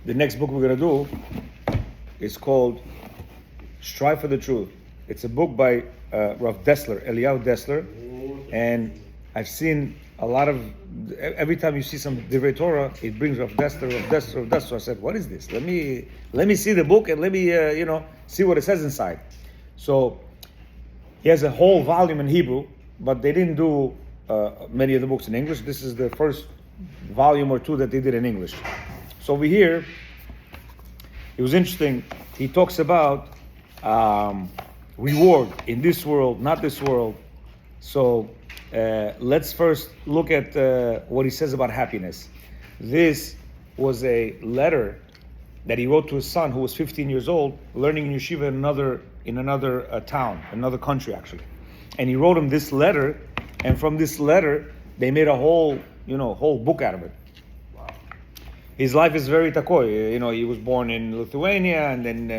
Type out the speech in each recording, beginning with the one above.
The next book we're going to do is called Strive for the Truth. It's a book by Rav Dessler, Eliyahu Dessler. And I've seen a lot of, every time you see some Divrei Torah, it brings Rav Dessler, Rav Dessler, Rav Dessler. So I said, what is this? Let me see the book and let me, see what it says inside. So he has a whole volume in Hebrew, but they didn't do many of the books in English. This is the first volume or two that they did in English. So over here, it was interesting. He talks about reward in this world, not this world. So let's first look at what he says about happiness. This was a letter that he wrote to his son, who was 15 years old, learning in yeshiva in another town, another country actually. And he wrote him this letter, and from this letter, they made a whole book out of it. His life is very takoy. He was born in Lithuania, and then,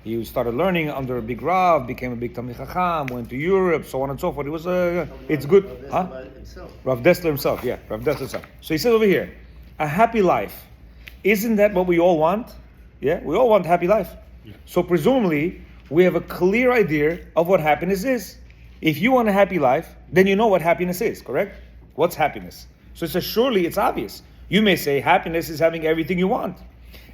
he started learning under a big Rav, became a big Talmid Chacham, went to Europe, so on and so forth. It was, it's good. Rav Dessler himself, yeah, Rav Dessler himself. So he says over here, a happy life. Isn't that what we all want? Yeah, we all want a happy life. Yeah. So presumably, we have a clear idea of what happiness is. If you want a happy life, then you know what happiness is, correct? What's happiness? So it says, surely it's obvious. You may say happiness is having everything you want.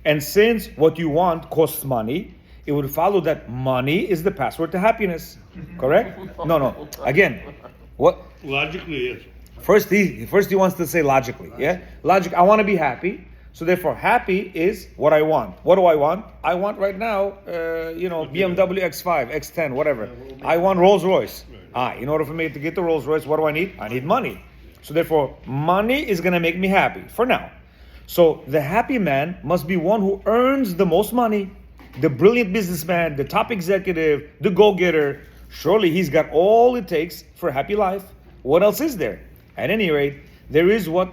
And since what you want costs money, it would follow that money is the password to happiness. Correct? No. Again, what? Logically, yes. First he wants to say logically. Yeah? Logic, I want to be happy. So therefore, happy is what I want. What do I want? I want right now, BMW X5, X10, whatever. I want Rolls Royce. In order for me to get the Rolls Royce, what do I need? I need money. So therefore, money is going to make me happy for now. So the happy man must be one who earns the most money. The brilliant businessman, the top executive, the go-getter. Surely he's got all it takes for a happy life. What else is there? At any rate, that is what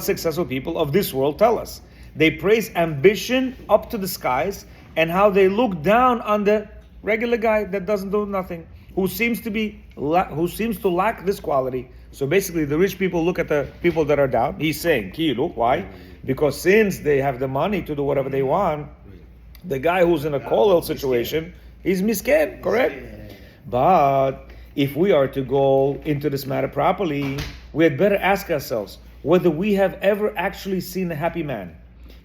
successful people of this world tell us. They praise ambition up to the skies and how they look down on the regular guy that doesn't do nothing, who seems to lack this quality. So basically, the rich people look at the people that are down. He's saying, Kilu, why? Because since they have the money to do whatever they want, the guy who's in a kollel situation, he's misken, correct? But if we are to go into this matter properly, we had better ask ourselves whether we have ever actually seen a happy man.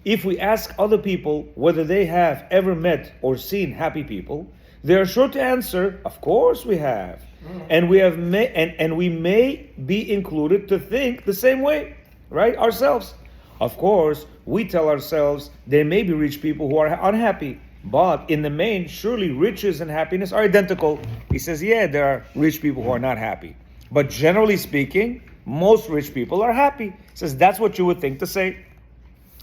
If we ask other people whether they have ever met or seen happy people, they are sure to answer, of course we have. And we may be included to think the same way, right? Ourselves. Of course, we tell ourselves there may be rich people who are unhappy, but in the main, surely riches and happiness are identical. He says, yeah, there are rich people who are not happy. But generally speaking, most rich people are happy. He says that's what you would think to say.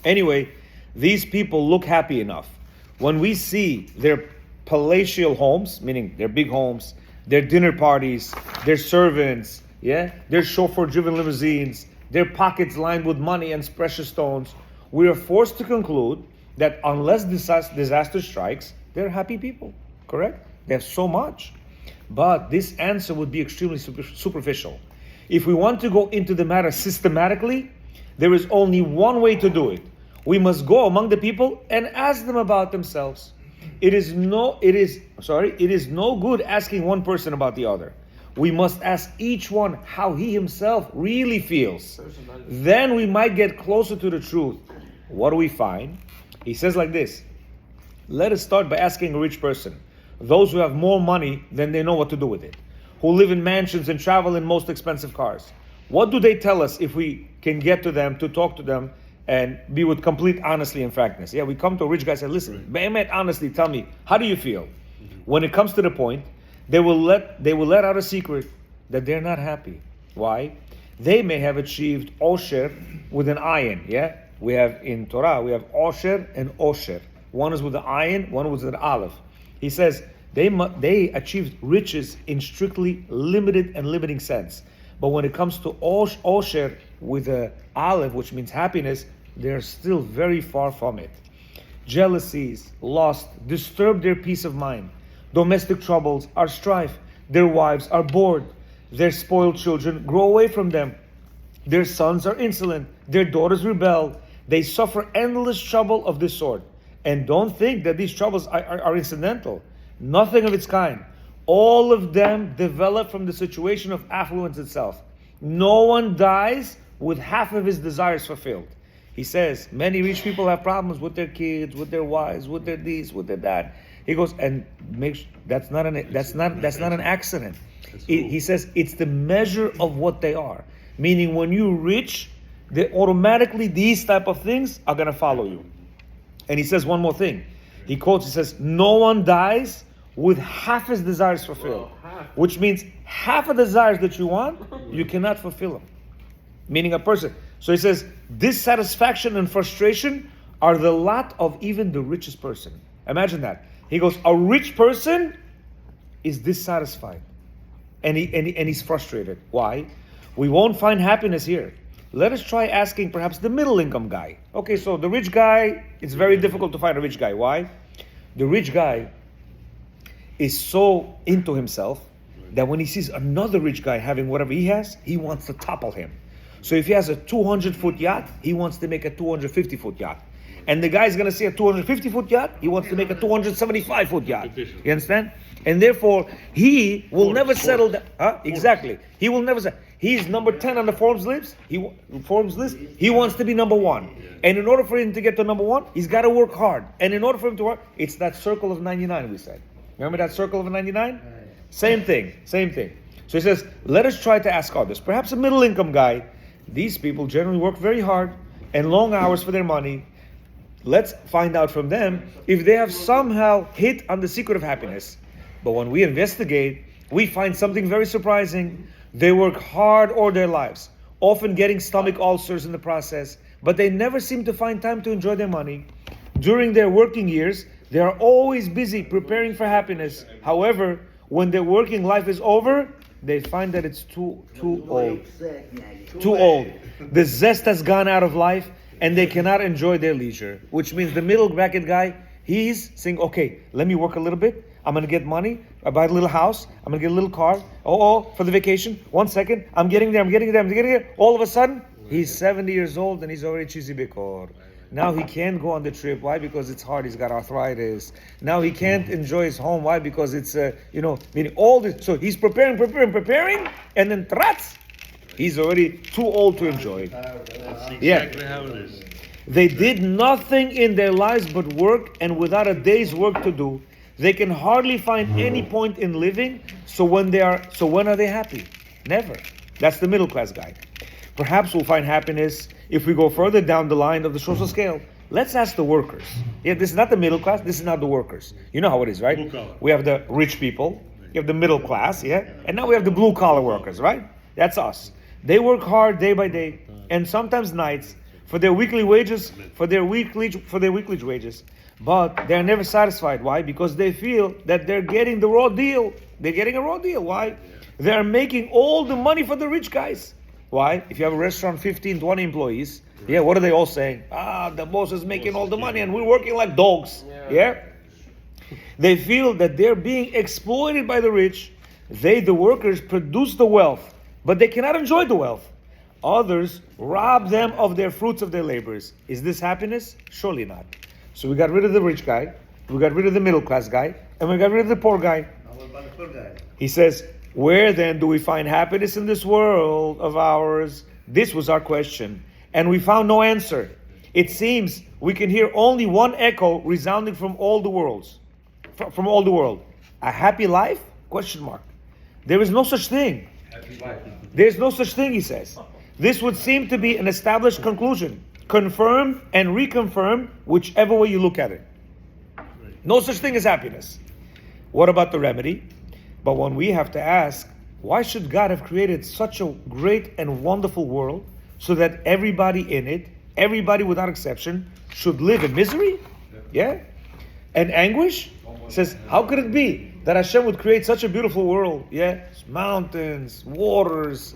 Anyway, these people look happy enough. When we see their palatial homes, meaning their big homes, their dinner parties, their servants, their chauffeur-driven limousines, their pockets lined with money and precious stones, we are forced to conclude that unless disaster strikes, they're happy people, correct? They have so much. But this answer would be extremely superficial. If we want to go into the matter systematically, there is only one way to do it. We must go among the people and ask them about themselves. It is no good asking one person about the other. We must ask each one how he himself really feels. Then we might get closer to the truth. What do we find? He says like this: let us start by asking a rich person, those who have more money than they know what to do with it, who live in mansions and travel in most expensive cars. What do they tell us if we can get to them, to talk to them, and be with complete honesty and frankness? Yeah, we come to a rich guy and say, listen, Be'emet, honestly, tell me, how do you feel? When it comes to the point, they will let out a secret that they're not happy. Why? They may have achieved Osher with an ayin, yeah? We have in Torah, we have Osher and Osher. One is with the ayin, one was with an aleph. He says they achieved riches in strictly limited and limiting sense. But when it comes to Osher with a aleph, which means happiness, they're still very far from it. Jealousies, lust, disturb their peace of mind. Domestic troubles are strife. Their wives are bored. Their spoiled children grow away from them. Their sons are insolent. Their daughters rebel. They suffer endless trouble of this sort. And don't think that these troubles are incidental. Nothing of its kind. All of them develop from the situation of affluence itself. No one dies with half of his desires fulfilled. He says, many rich people have problems with their kids, with their wives, with their this, with their that. He goes, and that's not an accident. He says it's the measure of what they are. Meaning when you're rich, automatically these type of things are going to follow you. And he says one more thing. He quotes, he says, no one dies with half his desires fulfilled. Which means half of the desires that you want, you cannot fulfill them. Meaning a person. So he says, dissatisfaction and frustration are the lot of even the richest person. Imagine that. He goes, a rich person is dissatisfied. And he's frustrated. Why? We won't find happiness here. Let us try asking perhaps the middle income guy. Okay, so the rich guy, it's very difficult to find a rich guy. Why? The rich guy is so into himself that when he sees another rich guy having whatever he has, he wants to topple him. So if he has a 200-foot yacht, he wants to make a 250-foot yacht. And the guy's going to see a 250-foot yacht, he wants to make a 275-foot yacht. You understand? And therefore, he will never settle down. Exactly. He will never settle. He's number 10 on the Forbes list. He wants to be number 1. And in order for him to get to number 1, he's got to work hard. And in order for him to work, it's that circle of 99 we said. Remember that circle of 99? Same thing. So he says, let us try to ask others. Perhaps a middle income guy. These people generally work very hard and long hours for their money. Let's find out from them if they have somehow hit on the secret of happiness. But when we investigate, we find something very surprising. They work hard all their lives, often getting stomach ulcers in the process, but they never seem to find time to enjoy their money. During their working years, they are always busy preparing for happiness. However, when their working life is over, they find that it's too old. Too old. The zest has gone out of life, and they cannot enjoy their leisure. Which means the middle bracket guy, he's saying, okay, let me work a little bit. I'm going to get money. I buy a little house. I'm going to get a little car. For the vacation. 1 second. I'm getting there. All of a sudden, he's 70 years old and he's already cheesy bikor. Now he can't go on the trip. Why? Because it's hard. He's got arthritis. Now he can't enjoy his home. Why? Because it's, meaning all this. So he's preparing. And then trats, he's already too old to enjoy it. That's exactly how it is. They did nothing in their lives but work, and without a day's work to do, they can hardly find any point in living. So when are they happy? Never. That's the middle class guy. Perhaps we'll find happiness if we go further down the line of the social scale. Let's ask the workers. Yeah, this is not the middle class. This is not the workers. You know how it is, right? Blue collar. We have the rich people. You have the middle class, yeah? And now we have the blue collar workers, right? That's us. They work hard day by day, and sometimes nights, for their weekly wages, for their weekly wages. But they're never satisfied. Why? Because they feel that they're getting the raw deal. They're getting a raw deal. Why? They're making all the money for the rich guys. Why? If you have a restaurant, 15, 20 employees, what are they all saying? The boss is making all the money and we're working like dogs. Yeah? They feel that they're being exploited by the rich. They, the workers, produce the wealth, but they cannot enjoy the wealth. Others rob them of their fruits of their labors. Is this happiness? Surely not. So we got rid of the rich guy, we got rid of the middle class guy, and we got rid of the poor guy. What about the poor guy? He says, where then do we find happiness in this world of ours? This was our question, and we found no answer. It seems we can hear only one echo resounding from all the worlds, from all the world. A happy life? Question mark. There is no such thing. There is no such thing, he says. This would seem to be an established conclusion, confirmed and reconfirmed, whichever way you look at it. No such thing as happiness. What about the remedy? But when we have to ask, why should God have created such a great and wonderful world so that everybody in it, everybody without exception, should live in misery? Yeah? And anguish? Says, how could it be that Hashem would create such a beautiful world? Yeah? Mountains, waters,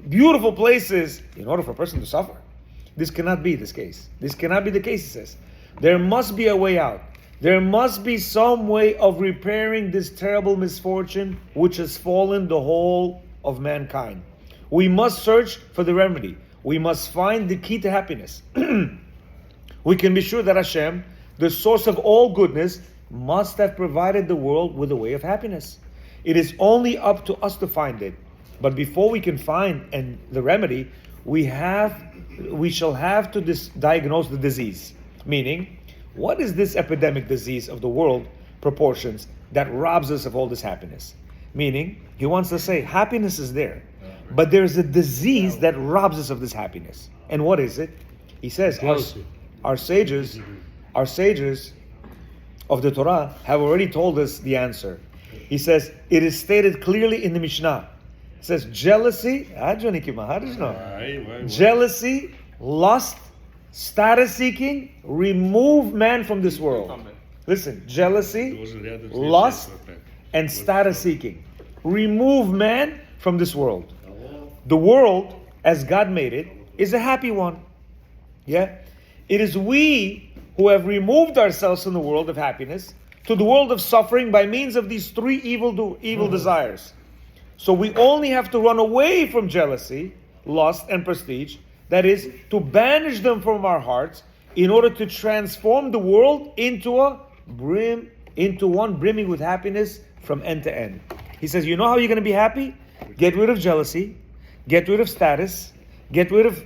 beautiful places, in order for a person to suffer. This cannot be this case. This cannot be the case, he says. There must be a way out. There must be some way of repairing this terrible misfortune which has fallen the whole of mankind. We must search for the remedy. We must find the key to happiness. We can be sure that Hashem, the source of all goodness, must have provided the world with a way of happiness. It is only up to us to find it. But before we can find the remedy, we shall have to diagnose the disease. Meaning, what is this epidemic disease of the world proportions that robs us of all this happiness? Meaning, he wants to say happiness is there, but there's a disease that robs us of this happiness. And what is it? He says our sages of the Torah have already told us the answer. He says it is stated clearly in the Mishnah. It says jealousy, jealousy, lust, status seeking, remove man from this world. Listen, jealousy, lust, and status seeking. Remove man from this world. The world, as God made it, is a happy one. Yeah? It is we who have removed ourselves from the world of happiness to the world of suffering by means of these three evil desires. So we only have to run away from jealousy, lust, and prestige. That is, to banish them from our hearts in order to transform the world into one brimming with happiness from end to end. He says, you know how you're going to be happy? Get rid of jealousy, get rid of status, get rid of,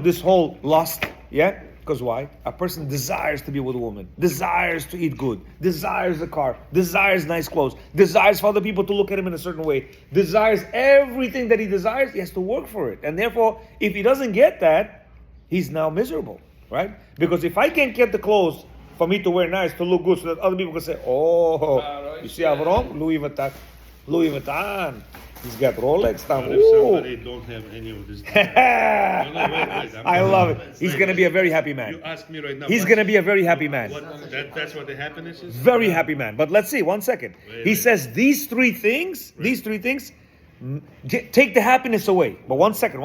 this whole lust. Yeah? Because why? A person desires to be with a woman, desires to eat good, desires a car, desires nice clothes, desires for other people to look at him in a certain way, desires everything that he desires. He has to work for it. And therefore, if he doesn't get that, he's now miserable, right? Because if I can't get the clothes for me to wear nice, to look good, so that other people can say, oh, you see Avram? Louis Vuitton. He's got Rolex now. If somebody don't have any of this, I love it. He's going to be a very happy man. You ask me right now. He's going to be a very happy man. That's what the happiness is? Very happy man. But let's see, 1 second. He says these three things, take the happiness away. But 1 second.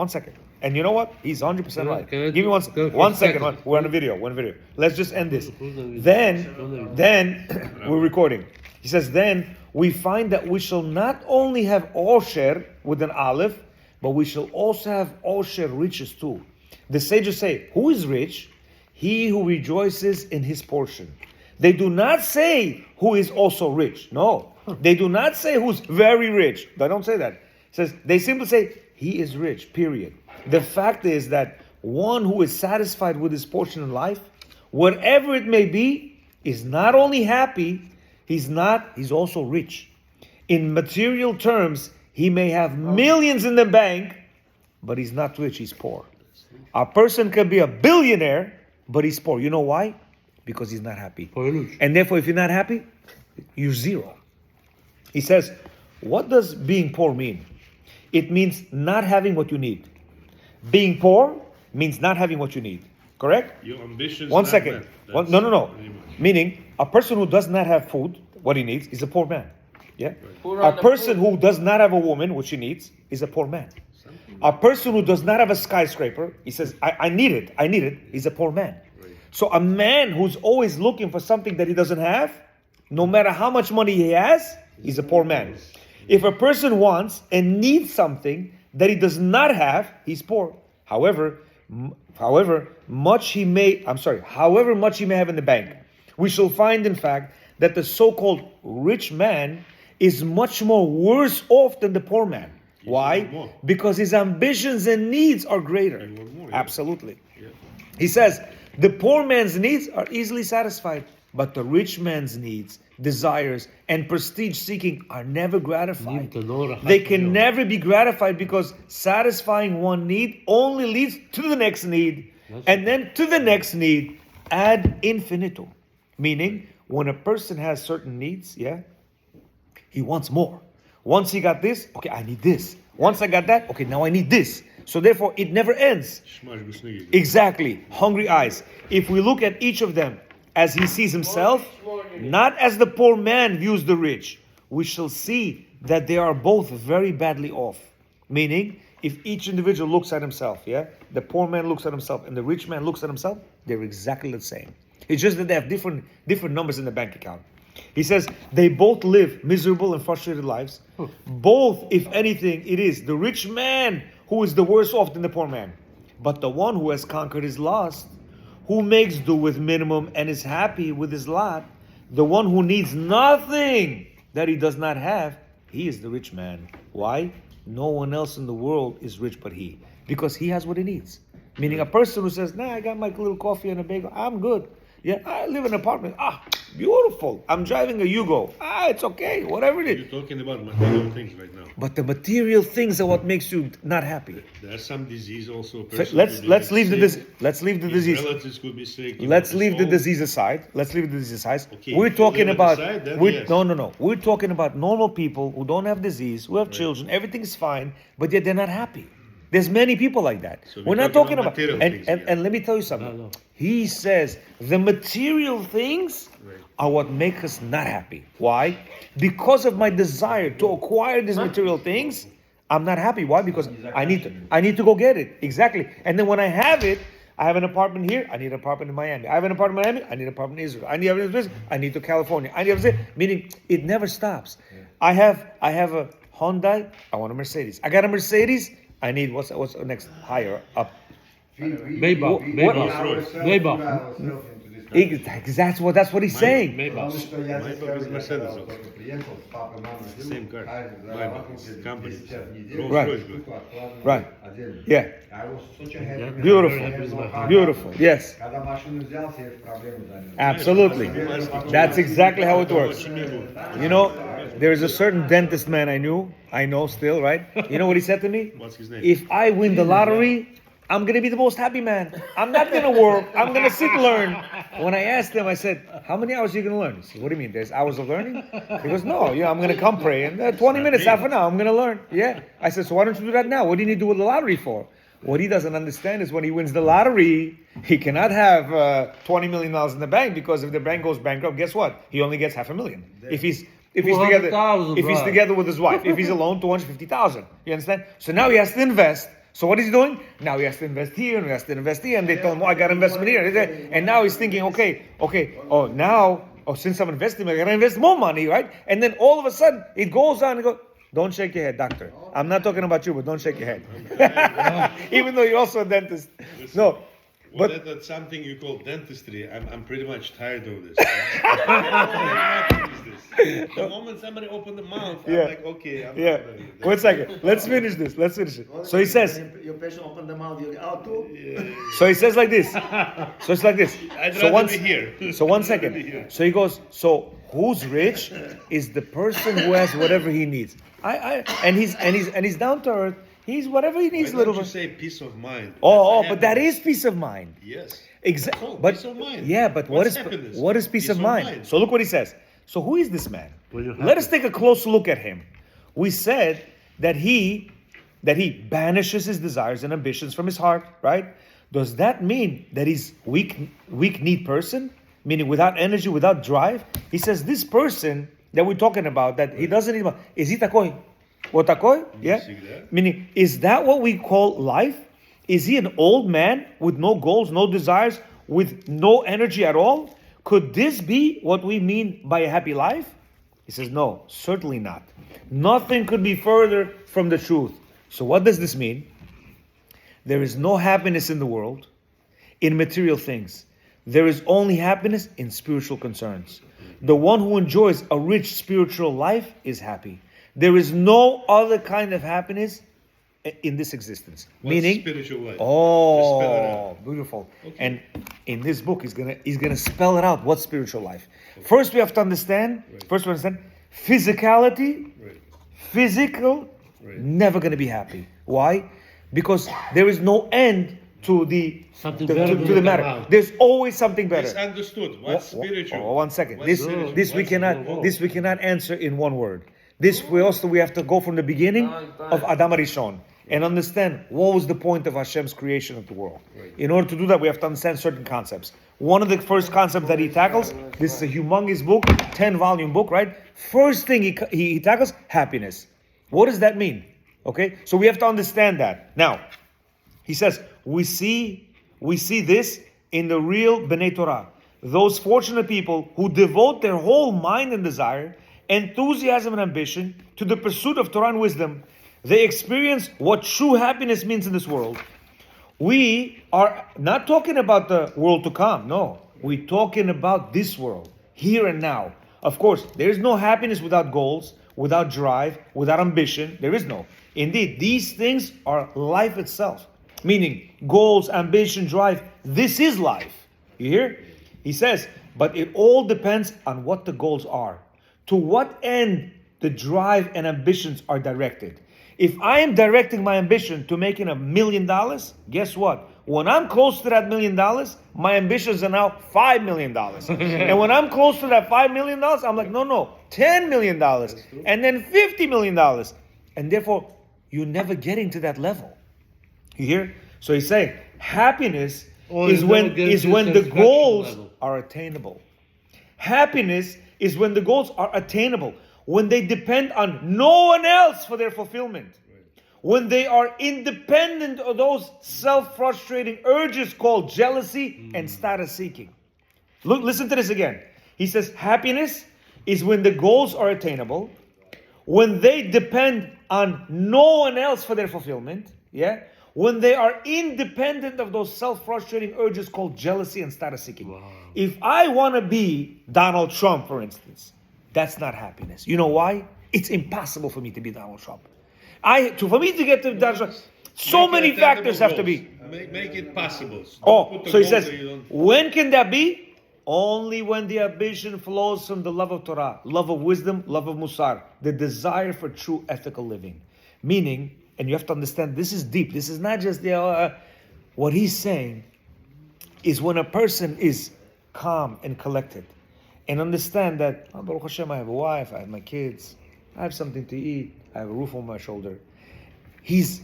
And you know what? He's 100% right. Give me 1 second. 1 second. We're on a video. Let's just end this. Then we're recording. He says, then we find that we shall not only have Osher with an Aleph, but we shall also have Osher, riches too. The sages say, who is rich? He who rejoices in his portion. They do not say who is also rich. No. They do not say who's very rich. They don't say that. It says, they simply say, he is rich, period. The fact is that one who is satisfied with his portion in life, whatever it may be, is not only happy, he's also rich. In material terms, he may have millions in the bank, but he's not rich, he's poor. A person can be a billionaire, but he's poor. You know why? Because he's not happy. And therefore, if you're not happy, you're zero. He says, what does being poor mean? It means not having what you need. Being poor means not having what you need. Correct? Your ambitions. 1 second. No. Meaning, a person who does not have food, what he needs, is a poor man. Yeah? A person who does not have a woman, which he needs, is a poor man. A person who does not have a skyscraper, he says, I need it, is a poor man. Right. So a man who's always looking for something that he doesn't have, no matter how much money he has, he's a poor man. If a person wants and needs something that he does not have, he's poor. However much he may have in the bank, we shall find, in fact, that the so-called rich man is much more worse off than the poor man. Why? Because his ambitions and needs are greater. Absolutely. Yeah. He says, the poor man's needs are easily satisfied, but the rich man's needs, desires, and prestige seeking are never gratified. They can never be gratified because satisfying one need only leads to the next need, and then to the next need ad infinitum. Meaning, when a person has certain needs, he wants more. Once he got this, okay, I need this. Once I got that, okay, now I need this. So therefore, it never ends. Exactly. Hungry eyes. If we look at each of them as he sees himself, not as the poor man views the rich, we shall see that they are both very badly off. Meaning, if each individual looks at himself, the poor man looks at himself and the rich man looks at himself, they're exactly the same. It's just that they have different numbers in the bank account. He says, they both live miserable and frustrated lives. Both, if anything, it is the rich man who is the worse off than the poor man. But the one who has conquered his lust, who makes do with minimum and is happy with his lot, the one who needs nothing that he does not have, he is the rich man. Why? No one else in the world is rich but he. Because he has what he needs. Meaning a person who says, I got my little coffee and a bagel, I'm good. Yeah, I live in an apartment. Beautiful. I'm driving a Yugo. It's okay. Whatever it is. You're talking about material things right now. But the material things are what makes you not happy. There's some disease also. So let's leave the disease. Relatives could be sick. Let's leave the disease aside. Okay, We're talking about yes. no. We're talking about normal people who don't have disease, who have children. Everything's fine, but yet they're not happy. There's many people like that. So we're not talking about material and, things and, here. and let me tell you something. He says the material things are what make us not happy. Why? Because of my desire to acquire these material things, I'm not happy. Why? Because I need to go get it. Exactly. And then when I have it, I have an apartment here, I need an apartment in Miami. I have an apartment in Miami, I need an apartment in Israel. I need to California. Meaning it never stops. I have a Hyundai, I want a Mercedes. I got a Mercedes, I need what's next higher up. Maybach. That's what he's saying. Maybach. Maybach is Mercedes also. Same car. Maybach company. Right. Yeah. Beautiful. Yes. Absolutely. That's exactly how it works. You know, there is a certain dentist man I know still, right? You know what he said to me? What's his name? If I win the lottery, I'm going to be the most happy man. I'm not going to work. I'm going to sit and learn. When I asked him, I said, how many hours are you going to learn? He said, what do you mean? There's hours of learning? He goes, no, I'm going to come pray. And 20 minutes, half an hour, I'm going to learn. Yeah. I said, so why don't you do that now? What do you need to do with the lottery for? What he doesn't understand is when he wins the lottery, he cannot have $20 million in the bank, because if the bank goes bankrupt, guess what? He only gets $500,000. If he's together with his wife, if he's alone, $250,000. You understand? So now he has to invest. So what is he doing? Now he has to invest here and he has to invest here, and they tell him, I got investment here. And now he's thinking, since I'm investing, I gotta invest more money, right? And then all of a sudden it goes on and goes. Don't shake your head, doctor. I'm not talking about you, but don't shake your head. Even though you're also a dentist. No. But that's something you call dentistry. I'm pretty much tired of this. The moment somebody opened the mouth, I'm like, okay. I'm not ready. 1 second. Let's finish this. So he says. Your patient opened the mouth, you out too? So he says like this. So it's like this. I'd So rather be here. So 1 second. So he goes. So who's rich is the person who has whatever he needs. And he's down to earth. He's whatever he needs. Why don't you say peace of mind? But that is peace of mind. Yes. Exactly. But peace of mind. Yeah, but What's happiness? what is peace of mind? So look what he says. So who is this man? Well, you're Let us take a close look at him. We said that he banishes his desires and ambitions from his heart, right? Does that mean that he's weak-kneed person? Meaning without energy, without drive? He says this person that we're talking about, that he doesn't need, is he takoy? What takoy? Yeah? Meaning, is that what we call life? Is he an old man with no goals, no desires, with no energy at all? Could this be what we mean by a happy life? He says, no, certainly not. Nothing could be further from the truth. So what does this mean? There is no happiness in the world, in material things. There is only happiness in spiritual concerns. The one who enjoys a rich spiritual life is happy. There is no other kind of happiness in this existence. Meaning spiritual life. Oh, beautiful. Okay. And in this book, he's gonna spell it out. What's spiritual life? Okay. First, we have to understand. Physicality. Right. Physical. Right. Never gonna be happy. Why? Because there is no end to the matter. Out. There's always something better. Misunderstood. What's spiritual? 1 second. What's This we cannot answer in one word. This we have to go from the beginning of Adam Arishon and understand what was the point of Hashem's creation of the world. Right. In order to do that, we have to understand certain concepts. One of the first concepts that he tackles, this is a humongous book, 10-volume book, right? First thing he tackles, happiness. What does that mean? Okay, so we have to understand that. Now, he says, we see this in the real B'nai Torah. those fortunate people who devote their whole mind and desire, enthusiasm and ambition to the pursuit of Torah and wisdom, they experience what true happiness means in this world. We are not talking about the world to come. No, we're talking about this world, here and now. Of course, there is no happiness without goals, without drive, without ambition. There is no. Indeed, these things are life itself. Meaning, goals, ambition, drive, this is life. You hear? He says, but it all depends on what the goals are. To what end the drive and ambitions are directed. If I am directing my ambition to making $1 million, guess what? When I'm close to that $1 million, my ambitions are now $5 million. And when I'm close to that $5 million, I'm like, no, $10 million. And then $50 million. And therefore, you're never getting to that level. You hear? So he's saying, happiness is when the goals are attainable. Happiness is when the goals are attainable. When they depend on no one else for their fulfillment. When they are independent of those self-frustrating urges called jealousy and status seeking. Look, listen to this again. He says, happiness is when the goals are attainable, when they depend on no one else for their fulfillment, yeah? When they are independent of those self-frustrating urges called jealousy and status seeking. Wow. If I want to be Donald Trump, for instance, that's not happiness. You know why? It's impossible for me to be Donald Trump. For me to get to Donald Trump, so many factors have to be. Make it possible. So he says, when can that be? Only when the ambition flows from the love of Torah, love of wisdom, love of Musar, the desire for true ethical living. Meaning, and you have to understand, this is deep. This is not just what he's saying is when a person is calm and collected and understand that, oh, Baruch Hashem, I have a wife, I have my kids, I have something to eat, I have a roof on my shoulder. He's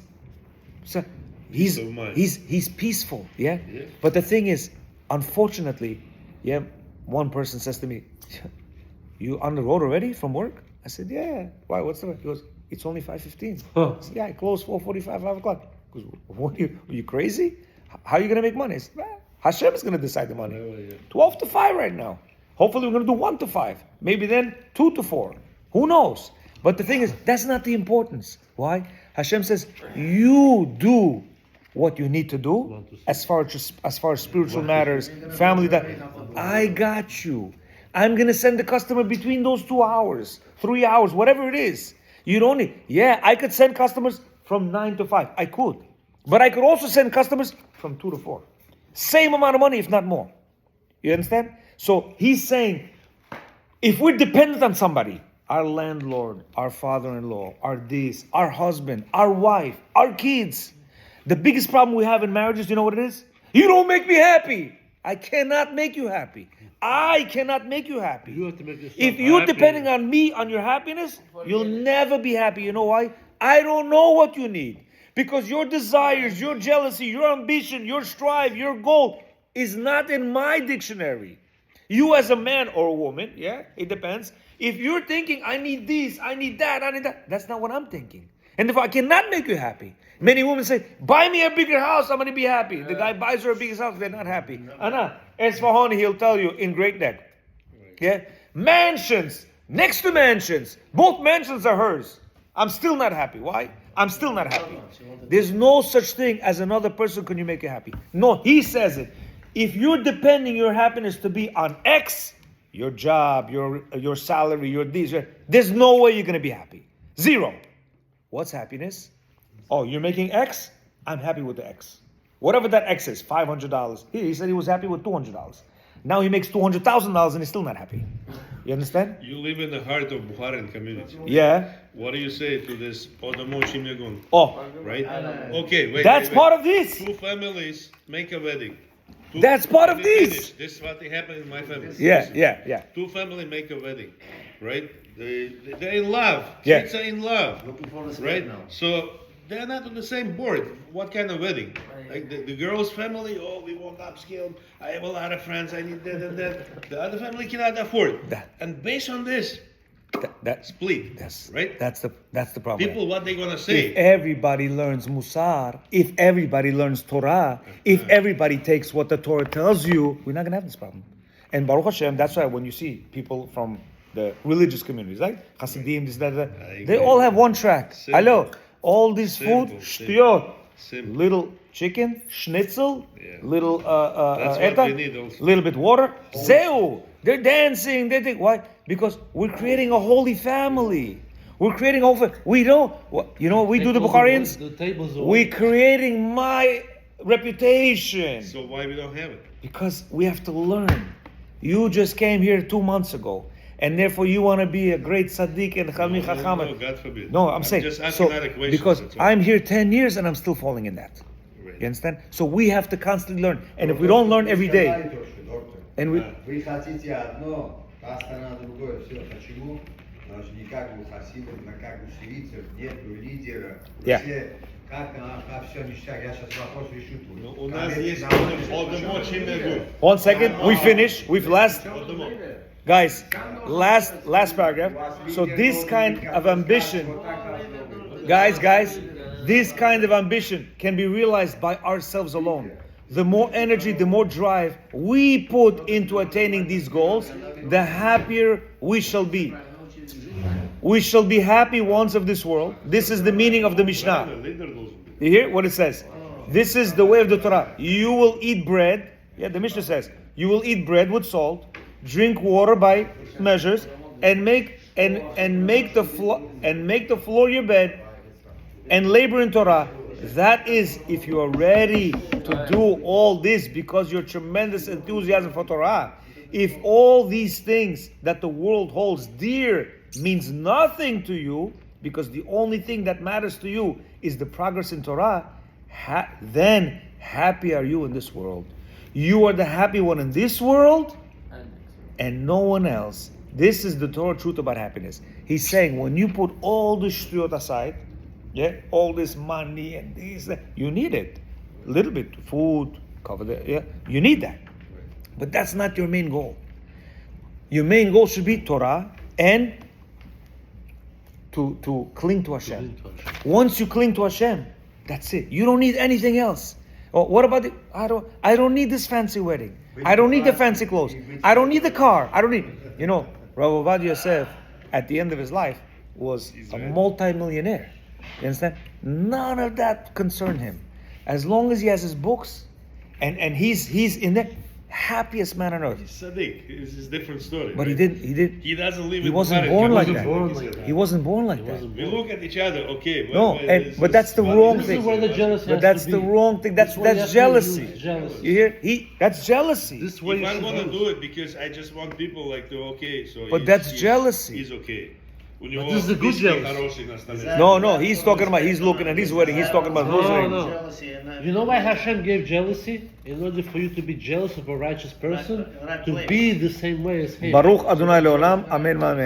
peaceful, yeah? But the thing is, unfortunately, yeah, one person says to me, you on the road already from work? I said, yeah. Why, what's the way? He goes, it's only 5:15. I said, yeah, I close 4:45, 5 o'clock. He goes, what, are you crazy? How are you going to make money? I said, Hashem is going to decide the money. 12 to 5 right now. Hopefully we're going to do 1 to 5. Maybe then 2 to 4. Who knows? But the thing is, that's not the importance. Why? Hashem says, you do what you need to do as far as spiritual matters, family, that I got you. I'm going to send the customer between those 2 hours, 3 hours, whatever it is. You don't need, I could send customers from 9 to 5. I could. But I could also send customers from 2 to 4. Same amount of money, if not more. You understand? So he's saying, if we're dependent on somebody, our landlord, our father-in-law, our husband, our wife, our kids, the biggest problem we have in marriages, you know what it is? You don't make me happy. I cannot make you happy. I cannot make you happy. You have to make yourself if you're happy. depending on me, on your happiness, you'll never be happy. You know why? I don't know what you need. Because your desires, your jealousy, your ambition, your strive, your goal is not in my dictionary. You as a man or a woman, it depends. If you're thinking, I need this, I need that, that's not what I'm thinking. And if I cannot make you happy. Many women say, buy me a bigger house, I'm going to be happy. The guy buys her a bigger house, they're not happy. Anna, Esfahoni, he'll tell you in Great Neck. Mansions, next to mansions. Both mansions are hers. I'm still not happy. Why? I'm still not happy. There's no such thing as another person can you make you happy. No, he says it. If you're depending your happiness to be on X, your job, your salary, your these, there's no way you're going to be happy. Zero. What's happiness? Oh, you're making X? I'm happy with the X. Whatever that X is, $500. He said he was happy with $200. Now he makes $200,000 and he's still not happy. You understand? You live in the heart of Bukharan community. Yeah. What do you say to this Odamoshim Yagun? Oh. Right? Okay, wait. That's part of this. 2 families make a wedding. That's part of this. This is what happened in my family. Yeah. 2 families make a wedding, right? They're in love. Yeah. Kids are in love. Looking for the Right? now. So they're not on the same board. What kind of wedding? Like the girl's family, we want upscale. I have a lot of friends. I need that and that. The other family cannot afford. And based on this, split. Right? That's the problem. People, what they gonna say? If everybody learns Musar, if everybody learns Torah, if everybody takes what the Torah tells you, we're not gonna have this problem. And Baruch Hashem, that's why when you see people from the religious communities, right? Hasidim, this, that, they all have one track. Simple. Hello, all this food, Simple. shtiyot, Simple. little chicken, schnitzel, Yeah. little That's what eta, we need also. little bit water. Zeu, they're dancing. They think why? Because we're creating a holy family. We're creating a whole. We don't. You know what we do, the Bukharians? The tables are We're creating my reputation. So why we don't have it? Because we have to learn. You just came here 2 months ago, and therefore you want to be a great tzaddik and chami chacham. No, God forbid. No, I'm saying just asking so other questions, because that's all. I'm here 10 years and I'm still falling in that. Right. You understand? So we have to constantly learn, and if we don't learn every day, and we Вы хотите одно, та сторона другое. Все, почему? Потому что никак у хасидов, как у сирийцев нету лидера. Yeah. Все, как все ништяк, я сейчас вопрос решу тут. Ну, у нас есть Конец одно, чем могу. 1 second, we finish. We've last. Одно. Guys, last paragraph. So this kind of ambition, guys, this kind of ambition can be realized by ourselves alone. The more energy, the more drive we put into attaining these goals, the happier we shall be. We shall be happy ones of this world. This is the meaning of the Mishnah. You hear what it says? This is the way of the Torah. You will eat bread. Yeah, the Mishnah says you will eat bread with salt, drink water by measures, and make the floor your bed, and labor in Torah. That is, if you are ready to do all this because your tremendous enthusiasm for Torah. If all these things that the world holds dear means nothing to you, because the only thing that matters to you is the progress in Torah, then happy are you in this world. You are the happy one in this world, and no one else. This is the Torah truth about happiness. He's saying when you put all the shtuyot aside, yeah, all this money and this, you need it. A little bit, food, cover the, yeah, you need that. But that's not your main goal. Your main goal should be Torah and to cling to Hashem. Once you cling to Hashem, that's it. You don't need anything else. Oh, what about the? I don't need this fancy wedding. I don't need the fancy clothes. I don't need the car. I don't need. You know, Rav Ovadia Yosef, at the end of his life, was a multi-millionaire. You understand? None of that concerned him. As long as he has his books, and he's in the happiest man on earth. He's Sadiq. It's a different story. But right? he doesn't live he in wasn't Bukhari. born like wasn't that. born like that. He wasn't born like that. We look at each other, okay. No, but that's the wrong This thing. is where the jealousy But has that's to the be. wrong thing. That's why you have to jealousy. use jealousy. You hear? That's jealousy. This way If you I should want to use. do it because I just want people like to okay, so. But that's jealousy. He's okay. But this is a good jealousy. No, he's talking about he's looking at his wedding. He's talking about his wedding. No. Jealousy and You know why Hashem gave jealousy? In order for you to be jealous of a righteous person, to be the same way as him. Baruch Adonai Leolam. Amen. Amen.